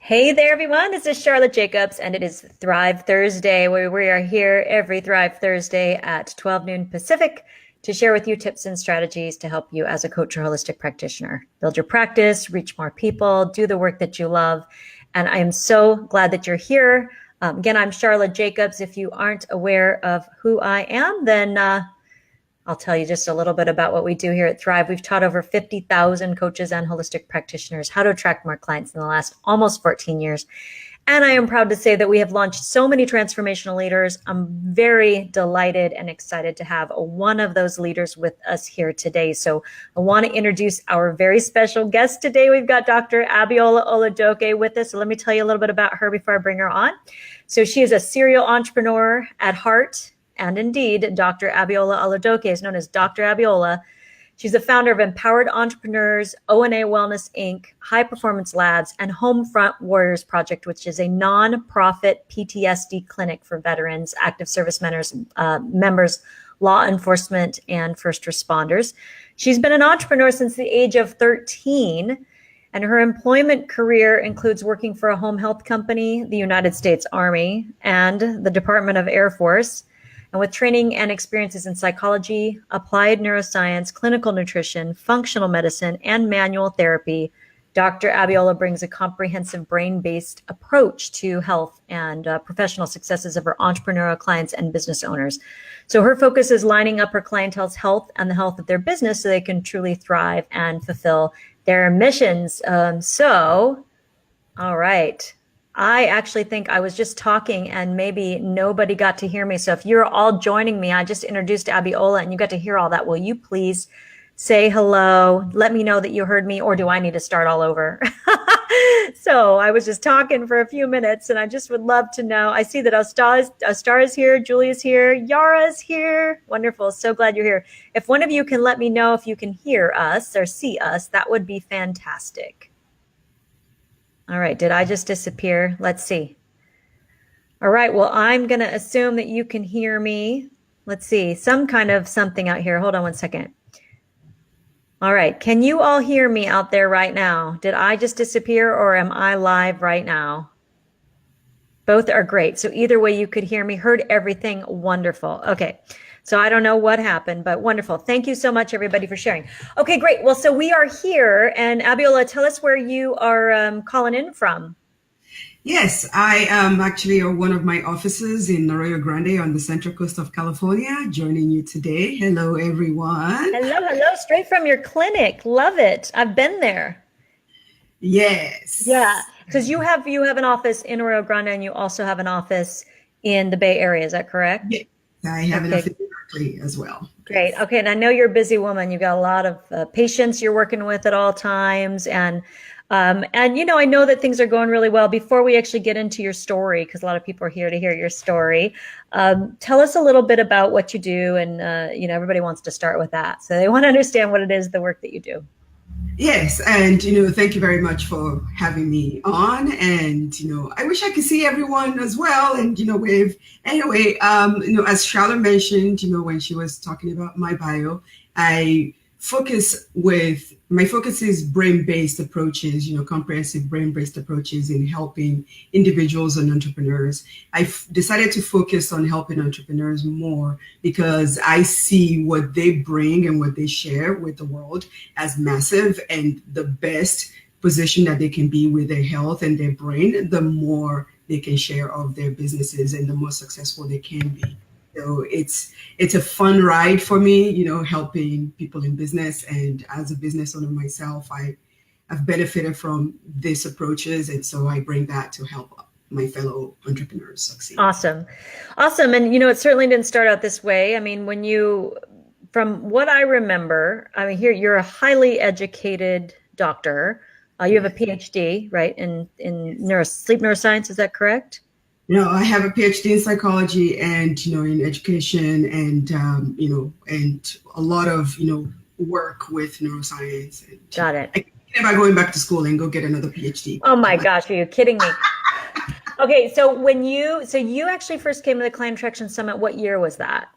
Hey there, everyone. This is Charlotte Jacobs, and it is Thrive Thursday, where we are here every Thrive Thursday at 12 noon Pacific to share with you tips and strategies to help you as a coach or holistic practitioner build your practice, reach more people, do the work that you love. And I am so glad that you're here. Again, I'm Charlotte Jacobs. If you aren't aware of who I am, then I'll tell you just a little bit about what we do here at Thrive. We've taught over 50,000 coaches and holistic practitioners how to attract more clients in the last almost 14 years. And I am proud to say that we have launched so many transformational leaders. I'm very delighted and excited to have one of those leaders with us here today. So I want to introduce our very special guest today. We've got Dr. Abiola Oladoke with us. So let me tell you a little bit about her before I bring her on. So she is a serial entrepreneur at heart. And indeed, Dr. Abiola Oladoke is known as Dr. Abiola. She's the founder of Empowered Entrepreneurs, O&A Wellness Inc., High Performance Labs, and Homefront Warriors Project, which is a nonprofit PTSD clinic for veterans, active service members, law enforcement, and first responders. She's been an entrepreneur since the age of 13, and her employment career includes working for a home health company, the United States Army, and the Department of Air Force. And with training and experiences in psychology, applied neuroscience, clinical nutrition, functional medicine, and manual therapy, Dr. Abiola brings a comprehensive brain-based approach to health and professional successes of her entrepreneurial clients and business owners. So her focus is lining up her clientele's health and the health of their business so they can truly thrive and fulfill their missions. All right. I actually think I was just talking and maybe nobody got to hear me. So if you're all joining me, I just introduced Abiola and you got to hear all that. Will you please say hello? Let me know that you heard me, or do I need to start all over? So I was just talking for a few minutes and I just would love to know. I see that Astar is here, Julia's here, Yara's here. Wonderful. So glad you're here. If one of you can let me know if you can hear us or see us, that would be fantastic. All right, did I just disappear? Let's see. All right, well, I'm going to assume that you can hear me. Let's see, some kind of something out here. Hold on one second. All right, can you all hear me out there right now? Did I just disappear or am I live right now? Both are great. So either way you could hear me, heard everything. Wonderful. Okay. So I don't know what happened, but wonderful. Thank you so much, everybody, for sharing. Okay, great. Well, so we are here. And Abiola, tell us where you are calling in from. Yes, I am actually at one of my offices in Arroyo Grande on the Central Coast of California, joining you today. Hello, everyone. Hello. Straight from your clinic. Love it. I've been there. Yes. Yeah, because you have an office in Arroyo Grande and you also have an office in the Bay Area. Is that correct? Yeah, I have an office as well. Great. Okay. And I know you're a busy woman. You've got a lot of patients you're working with at all times. And you know, I know that things are going really well. Before we actually get into your story, because a lot of people are here to hear your story, tell us a little bit about what you do. And, you know, everybody wants to start with that. So they want to understand what it is, the work that you do. Yes, and thank you very much for having me on. And I wish I could see everyone as well. And wave. Anyway, as Charlotte mentioned, when she was talking about my bio, my focus is brain-based approaches, comprehensive brain-based approaches in helping individuals and entrepreneurs. I've decided to focus on helping entrepreneurs more because I see what they bring and what they share with the world as massive, and the best position that they can be with their health and their brain, the more they can share of their businesses and the more successful they can be. So it's a fun ride for me, helping people in business. And as a business owner myself, I've benefited from these approaches. And so I bring that to help my fellow entrepreneurs succeed. Awesome. And, it certainly didn't start out this way. I mean, from what I remember, here you're a highly educated doctor. You have a PhD, right, in sleep neuroscience. Is that correct? I have a PhD in psychology and, in education and, and a lot of, work with neuroscience. And got it. I think about going back to school and go get another PhD. Oh my gosh, are you kidding me? Okay, so you actually first came to the Client Attraction Summit, what year was that?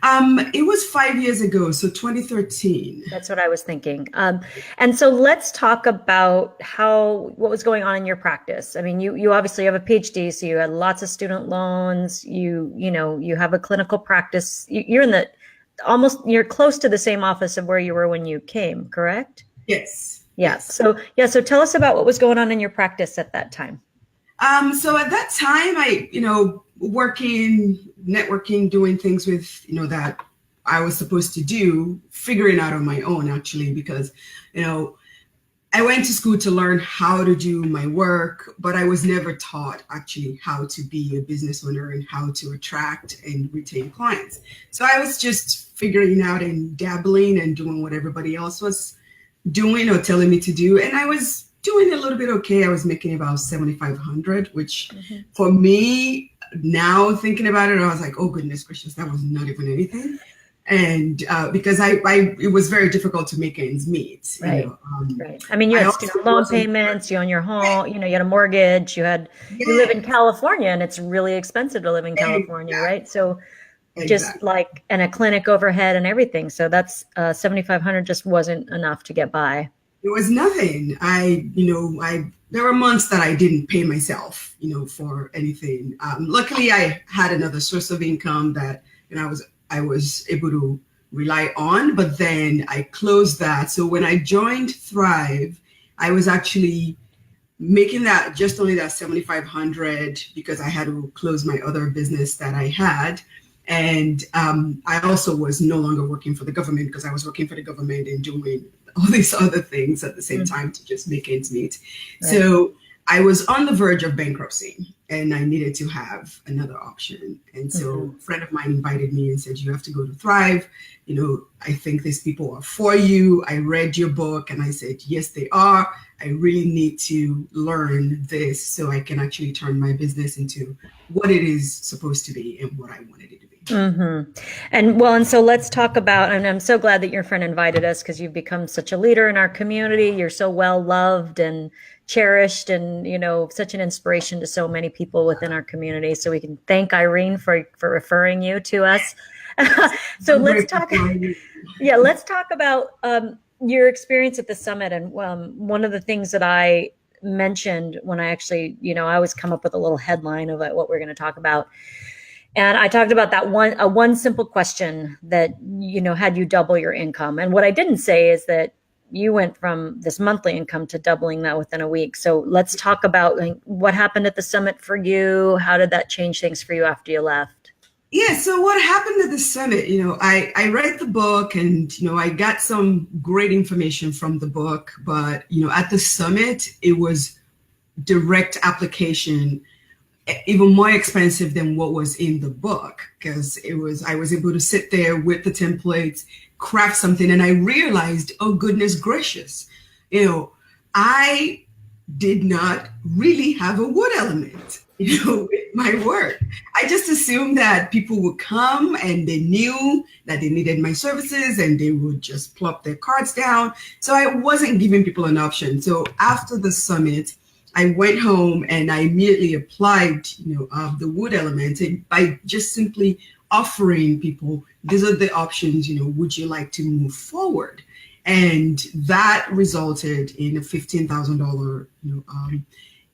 It was 5 years ago, so 2013. That's what I was thinking. And so let's talk about what was going on in your practice. I mean, you obviously have a PhD, so you had lots of student loans. You have a clinical practice. You're in you're close to the same office of where you were when you came, correct? Yes. Yeah. Yes. So tell us about what was going on in your practice at that time. So at that time, working, networking, doing things with, that I was supposed to do, figuring out on my own, actually, because, I went to school to learn how to do my work, but I was never taught actually how to be a business owner and how to attract and retain clients. So I was just figuring out and dabbling and doing what everybody else was doing or telling me to do. And I was doing a little bit okay. I was making about 7,500, which for me now thinking about it, I was like, oh goodness gracious, that was not even anything. And because it was very difficult to make ends meet. Right. Right. I mean, you had student loan payments, you own your home, you had a mortgage, you live in California, and it's really expensive to live in California, right? So just like, and a clinic overhead and everything. So that's 7,500 just wasn't enough to get by. It was nothing. There were months that I didn't pay myself, for anything. Luckily, I had another source of income that, I was able to rely on, but then I closed that. So when I joined Thrive, I was actually making that just only that 7,500 because I had to close my other business that I had. And I also was no longer working for the government because I was working for the government and doing all these other things at the same time to just make ends meet. Right. So I was on the verge of bankruptcy and I needed to have another option. And so a friend of mine invited me and said, you have to go to Thrive. I think these people are for you. I read your book and I said, yes, they are. I really need to learn this so I can actually turn my business into what it is supposed to be and what I wanted it to be. And so let's talk about, and I'm so glad that your friend invited us because you've become such a leader in our community. You're so well loved and cherished and, such an inspiration to so many people within our community. So we can thank Irene for referring you to us. So let's talk about your experience at the summit. And one of the things that I mentioned when I actually, I always come up with a little headline of what we're going to talk about. And I talked about that one simple question that, had you double your income. And what I didn't say is that you went from this monthly income to doubling that within a week. So let's talk about what happened at the summit for you. How did that change things for you after you left? Yeah, so what happened at the summit, I read the book and, I got some great information from the book, but, at the summit, it was direct application, even more expensive than what was in the book, because I was able to sit there with the templates, craft something, and I realized, oh goodness gracious, I did not really have a wood element, with my work. I just assumed that people would come and they knew that they needed my services and they would just plop their cards down. So I wasn't giving people an option. So after the summit, I went home and I immediately applied, the wood element by just simply offering people, these are the options, would you like to move forward? And that resulted in a $15,000,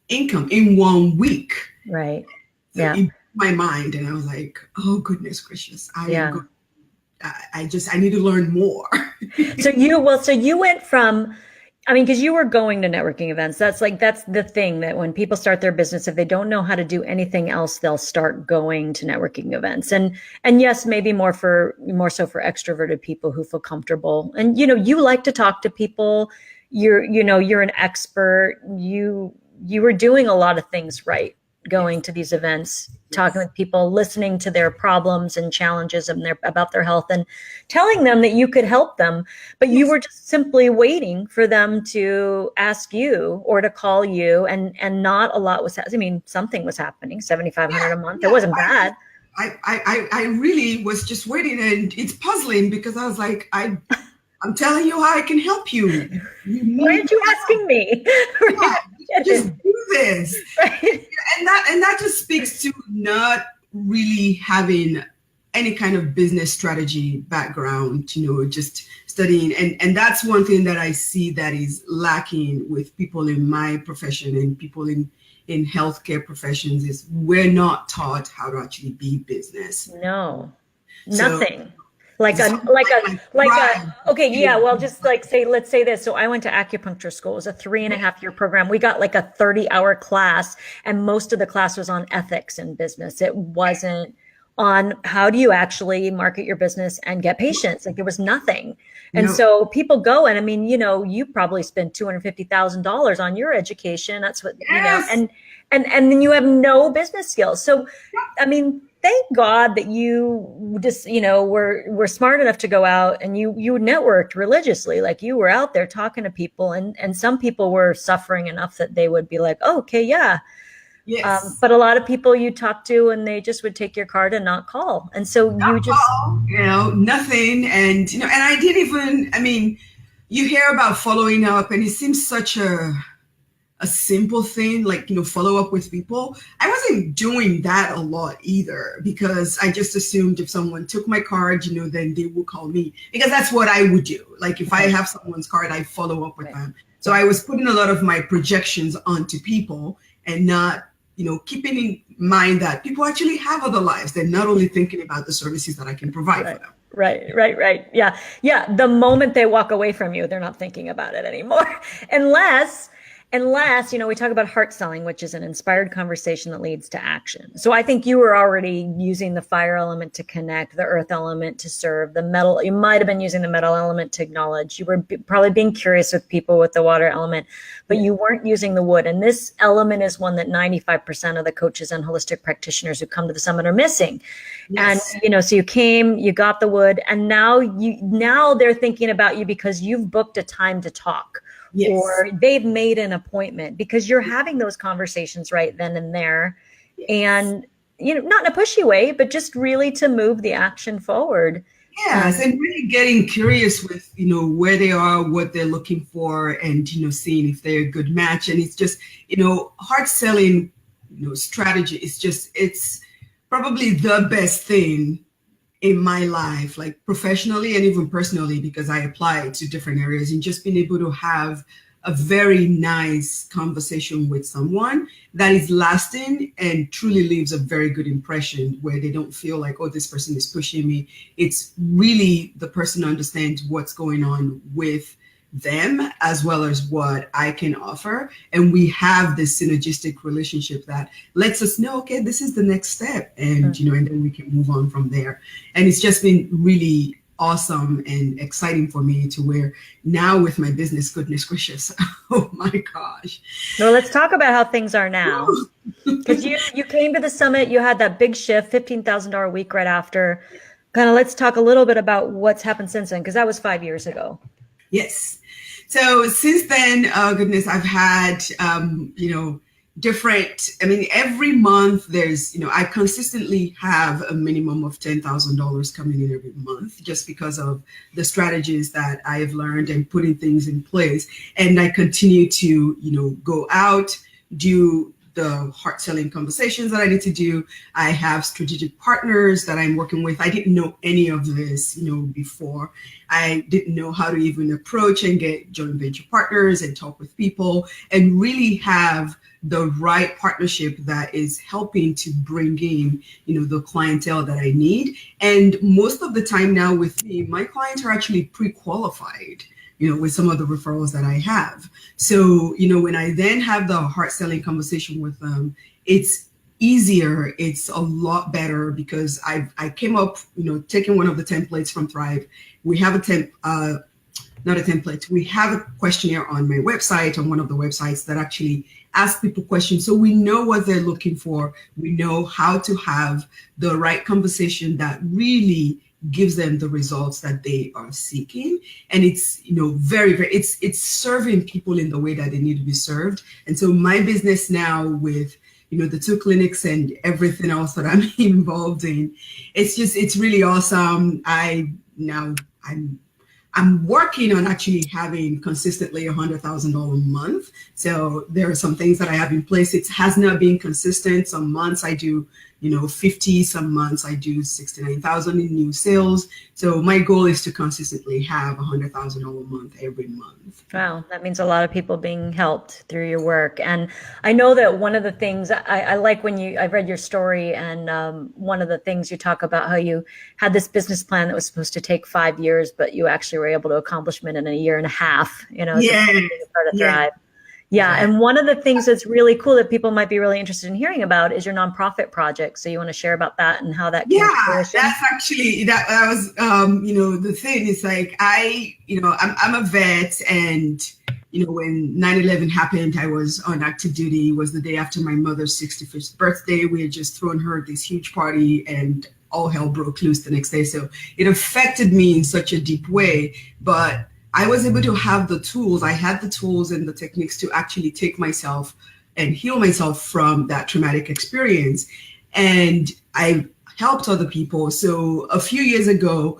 income in 1 week. Right. So it blew my mind, and I was like, oh goodness gracious, I need to learn more. So you went from, because you were going to networking events. That's the thing, that when people start their business, if they don't know how to do anything else, they'll start going to networking events. And yes, maybe more so for extroverted people who feel comfortable. And, you like to talk to people. You're an expert. You were doing a lot of things right, going to these events, talking with people, listening to their problems and challenges about their health and telling them that you could help them. But you were just simply waiting for them to ask you or to call you, and not a lot was happening. Something was happening, 7,500 a month. It wasn't bad. I really was just waiting, and it's puzzling because I was like, I'm telling you how I can help you. Why aren't you asking me? Just do this. Right. And that just speaks to not really having any kind of business strategy background, just studying. And that's one thing that I see that is lacking with people in my profession and people in healthcare professions is we're not taught how to actually be business. No, So nothing. Okay, yeah, well, just like let's say this. So I went to acupuncture school. It was a 3.5 year program. We got like a 30-hour class, and most of the class was on ethics in business. It wasn't on how do you actually market your business and get patients. Like there was nothing. And so people go, and I mean, you probably spend $250,000 on your education. That's what, and then you have no business skills. So, I mean, thank God that you just, were smart enough to go out and you networked religiously. Like you were out there talking to people, and some people were suffering enough that they would be like, oh, okay, yeah. Yes. But a lot of people you talk to, and they just would take your card and not call. And so nothing. And, and I didn't even, I mean, you hear about following up and it seems such a simple thing, like, follow up with people. I wasn't doing that a lot either because I just assumed if someone took my card, then they would call me because that's what I would do. Like if I have someone's card, I follow up with them. So I was putting a lot of my projections onto people and not, keeping in mind that people actually have other lives. They're not only thinking about the services that I can provide for them. Right. Yeah. The moment they walk away from you, they're not thinking about it anymore. Unless, we talk about heart selling, which is an inspired conversation that leads to action. So I think you were already using the fire element to connect, the earth element to serve, the metal. You might have been using the metal element to acknowledge. You were probably being curious with people with the water element, but you weren't using the wood. And this element is one that 95% of the coaches and holistic practitioners who come to the summit are missing. Yes. And, so you came, you got the wood, and now they're thinking about you because you've booked a time to talk. Yes. Or they've made an appointment because you're having those conversations right then and there. Yes. And, not in a pushy way, but just really to move the action forward. Yes. And really getting curious with, where they are, what they're looking for, and, seeing if they're a good match. And it's just, hard selling, strategy is it's probably the best thing in my life, like professionally and even personally, because I apply to different areas, and just being able to have a very nice conversation with someone that is lasting and truly leaves a very good impression where they don't feel like, oh, this person is pushing me. It's really the person understands what's going on with them as well as what I can offer. And we have this synergistic relationship that lets us know, okay, this is the next step. And, and then we can move on from there. And it's just been really awesome and exciting for me to where now with my business, goodness gracious, oh my gosh. Well, let's talk about how things are now. Because you came to the summit, you had that big shift, $15,000 a week right after. Kind of let's talk a little bit about what's happened since then, because that was 5 years ago. Yes. So since then, goodness, I've had, every month there's, I consistently have a minimum of $10,000 coming in every month just because of the strategies that I've learned and putting things in place. And I continue to, go out, do the heart selling conversations that I need to do. I have strategic partners that I'm working with. I didn't know any of this, before. I didn't know how to even approach and get joint venture partners and talk with people and really have the right partnership that is helping to bring in, the clientele that I need. And most of the time now with me, my clients are actually pre-qualified, with some of the referrals that I have. So, when I then have the heart selling conversation with them, it's easier. It's a lot better because I came up, taking one of the templates from Thrive. We have not a template. We have a questionnaire on my website, on one of the websites that actually ask people questions. So we know what they're looking for. We know how to have the right conversation that really gives them the results that they are seeking. And it's, very, very, it's serving people in the way that they need to be served. And so my business now with, the 2 clinics and everything else that I'm involved in, it's really awesome. I'm working on actually having consistently $100,000 a month. So there are some things that I have in place. It has not been consistent. Some months I do 50 some months I do 69,000 in new sales. So my goal is to consistently have $100,000 a month every month. Wow, that means a lot of people being helped through your work. And I know that one of the things I like when I read your story, and one of the things you talk about how you had this business plan that was supposed to take 5 years, but you actually were able to accomplish it in a year and a half, as a part of Thrive. Yeah. And one of the things that's really cool that people might be really interested in hearing about is your nonprofit project. So you want to share about that and how that came to fruition? That's actually, that was, the thing is like, I'm a vet, and, when 9/11 happened, I was on active duty. It was the day after my mother's 65th birthday. We had just thrown her this huge party, and all hell broke loose the next day. So it affected me in such a deep way, but I was able to have the tools. I had the tools and the techniques to actually take myself and heal myself from that traumatic experience. And I helped other people. So a few years ago,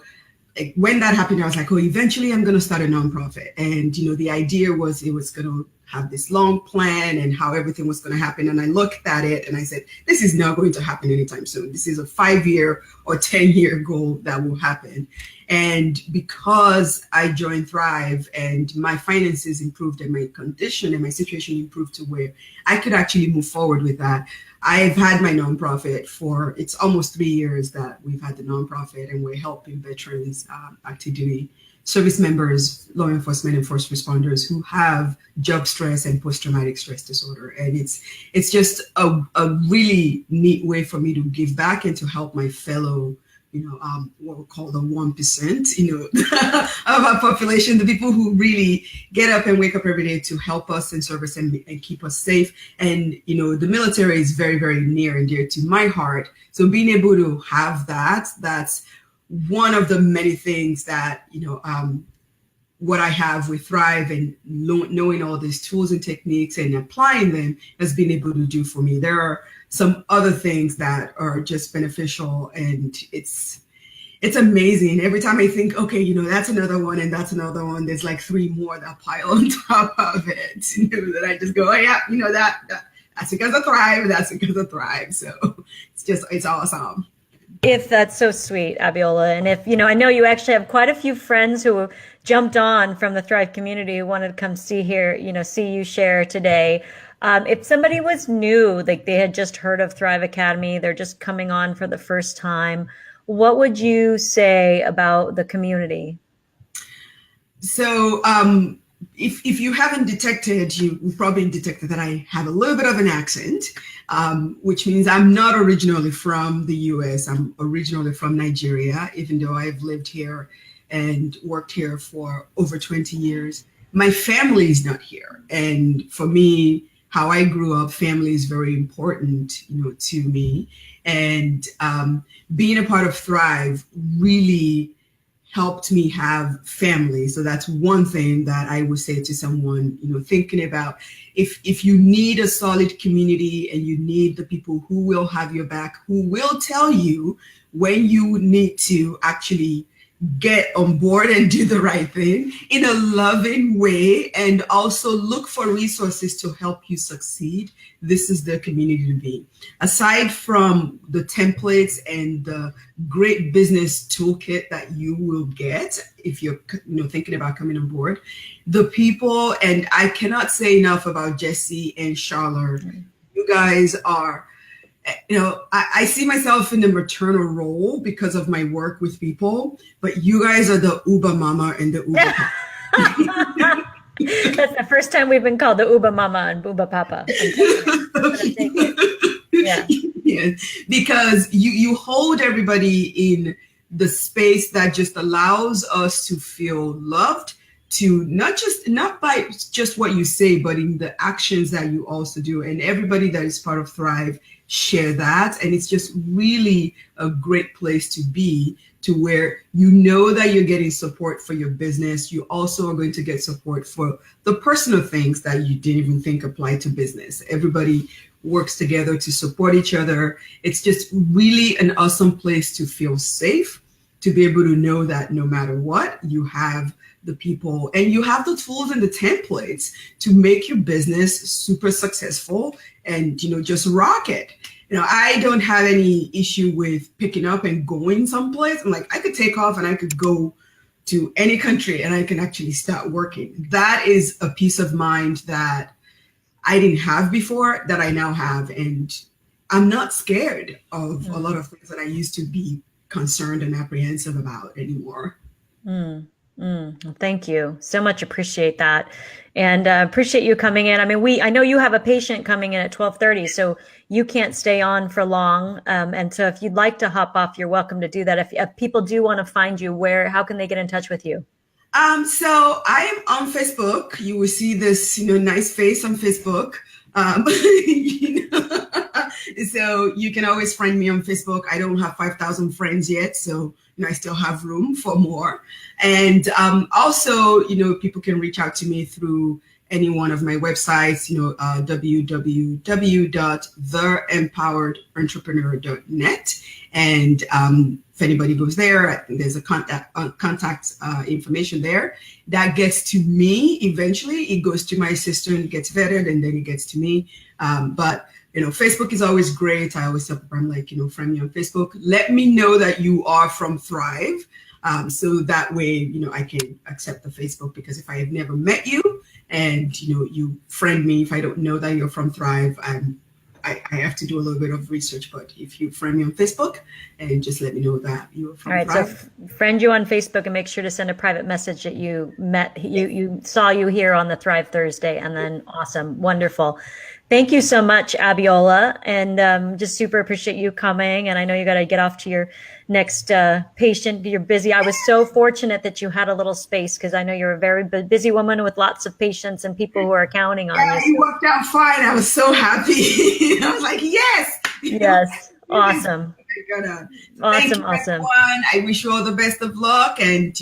when that happened, I was like, oh, eventually I'm going to start a nonprofit. And, the idea was it was going to have this long plan and how everything was going to happen. And I looked at it and I said, this is not going to happen anytime soon. This is a 5-year or 10-year goal that will happen. And because I joined Thrive and my finances improved and my condition and my situation improved to where I could actually move forward with that, I've had my nonprofit for, it's almost 3 years that we've had the nonprofit, and we're helping veterans, active duty service members, law enforcement, and first responders who have job stress and post-traumatic stress disorder. And it's just a really neat way for me to give back and to help my fellow, what we call the 1%, of our population, the people who really get up and wake up every day to help us and serve us and keep us safe. And, the military is very, very near and dear to my heart. So being able to have that's one of the many things that, what I have with Thrive, and knowing all these tools and techniques and applying them has been able to do for me. There are some other things that are just beneficial, and it's amazing. Every time I think, okay, that's another one and that's another one, there's like 3 more that pile on top of it, that I just go, oh yeah, that's because of Thrive, that's because of Thrive. So it's awesome. If that's so sweet, Abiola. And if, I know you actually have quite a few friends who jumped on from the Thrive community who wanted to come see you share today. If somebody was new, like they had just heard of Thrive Academy, they're just coming on for the first time, what would you say about the community? So, if you haven't detected, you probably detected that I have a little bit of an accent, which means I'm not originally from the US. I'm originally from Nigeria, even though I've lived here and worked here for over 20 years. My family is not here. And for me, how I grew up, family is very important, to me. And being a part of Thrive really helped me have family. So that's one thing that I would say to someone, thinking about if you need a solid community and you need the people who will have your back, who will tell you when you need to actually get on board and do the right thing in a loving way, and also look for resources to help you succeed, this is the community to be. Aside from the templates and the great business toolkit that you will get if you're thinking about coming on board, the people, and I cannot say enough about Jesse and Charlotte. You guys are, I see myself in the maternal role because of my work with people, but you guys are the Uber mama and the Uber papa. That's the first time we've been called the Uber mama and Uber papa. Yeah. Yeah. Because you hold everybody in the space that just allows us to feel loved, to not by just what you say, but in the actions that you also do. And everybody that is part of Thrive share that. And it's just really a great place to be, to where that you're getting support for your business. You also are going to get support for the personal things that you didn't even think apply to business. Everybody works together to support each other. It's just really an awesome place to feel safe, to be able to know that no matter what, you have the people, and you have the tools and the templates to make your business super successful and, just rock it. I don't have any issue with picking up and going someplace. I'm like, I could take off and I could go to any country and I can actually start working. That is a peace of mind that I didn't have before that I now have. And I'm not scared of a lot of things that I used to be concerned and apprehensive about anymore. Thank you so much. Appreciate that. And appreciate you coming in. I mean, I know you have a patient coming in at 12:30, so you can't stay on for long. And so if you'd like to hop off, you're welcome to do that. If people do want to find you, how can they get in touch with you? So I am on Facebook. You will see this, nice face on Facebook. So you can always find me on Facebook. I don't have 5,000 friends yet, so I still have room for more. And also, people can reach out to me through any one of my websites, www.theempoweredentrepreneur.net. And if anybody goes there, I think there's a contact information there that gets to me. Eventually, it goes to my assistant, gets vetted, and then it gets to me. But Facebook is always great. I always tell people, I'm like, friend me on Facebook. Let me know that you are from Thrive. So that way, I can accept the Facebook, because if I have never met you and, you friend me, if I don't know that you're from Thrive, I have to do a little bit of research. But if you friend me on Facebook, and just let me know that you're from Thrive. All right, so friend you on Facebook and make sure to send a private message that you saw you here on the Thrive Thursday, and then awesome, wonderful. Thank you so much, Abiola, and just super appreciate you coming. And I know you got to get off to your next patient. You're busy. I was so fortunate that you had a little space, because I know you're a very busy woman with lots of patients and people who are counting on you. Yeah, it worked out fine. I was so happy. I was like, yes. Yes. Awesome. Awesome. Everyone. I wish you all the best of luck. And,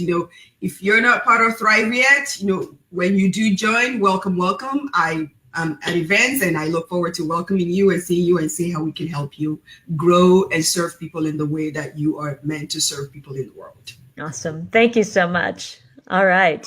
if you're not part of Thrive yet, when you do join, welcome. I am at events, and I look forward to welcoming you and seeing you and see how we can help you grow and serve people in the way that you are meant to serve people in the world. Awesome. Thank you so much. All right.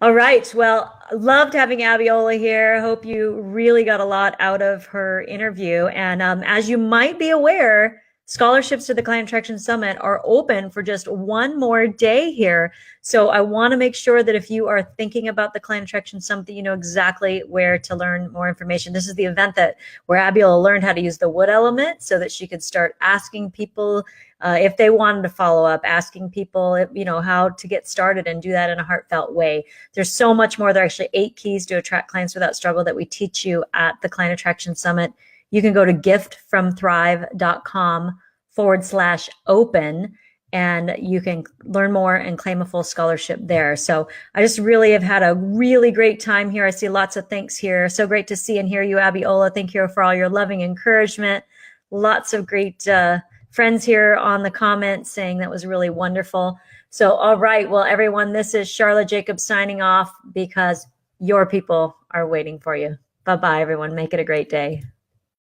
Well, loved having Abiola here. Hope you really got a lot out of her interview. And as you might be aware, scholarships to the Client Attraction Summit are open for just one more day here. So I want to make sure that if you are thinking about the Client Attraction Summit, that you know exactly where to learn more information. This is the event where Abiola learned how to use the wood element so that she could start asking people if they wanted to follow up, asking people, how to get started, and do that in a heartfelt way. There's so much more. There are actually 8 keys to attract clients without struggle that we teach you at the Client Attraction Summit. You can go to giftfromthrive.com/open, and you can learn more and claim a full scholarship there. So I just really have had a really great time here. I see lots of thanks here. So great to see and hear you, Abiola. Thank you for all your loving encouragement. Lots of great friends here on the comments saying that was really wonderful. So, all right. Well, everyone, this is Charlotte Jacobs signing off, because your people are waiting for you. Bye-bye, everyone. Make it a great day.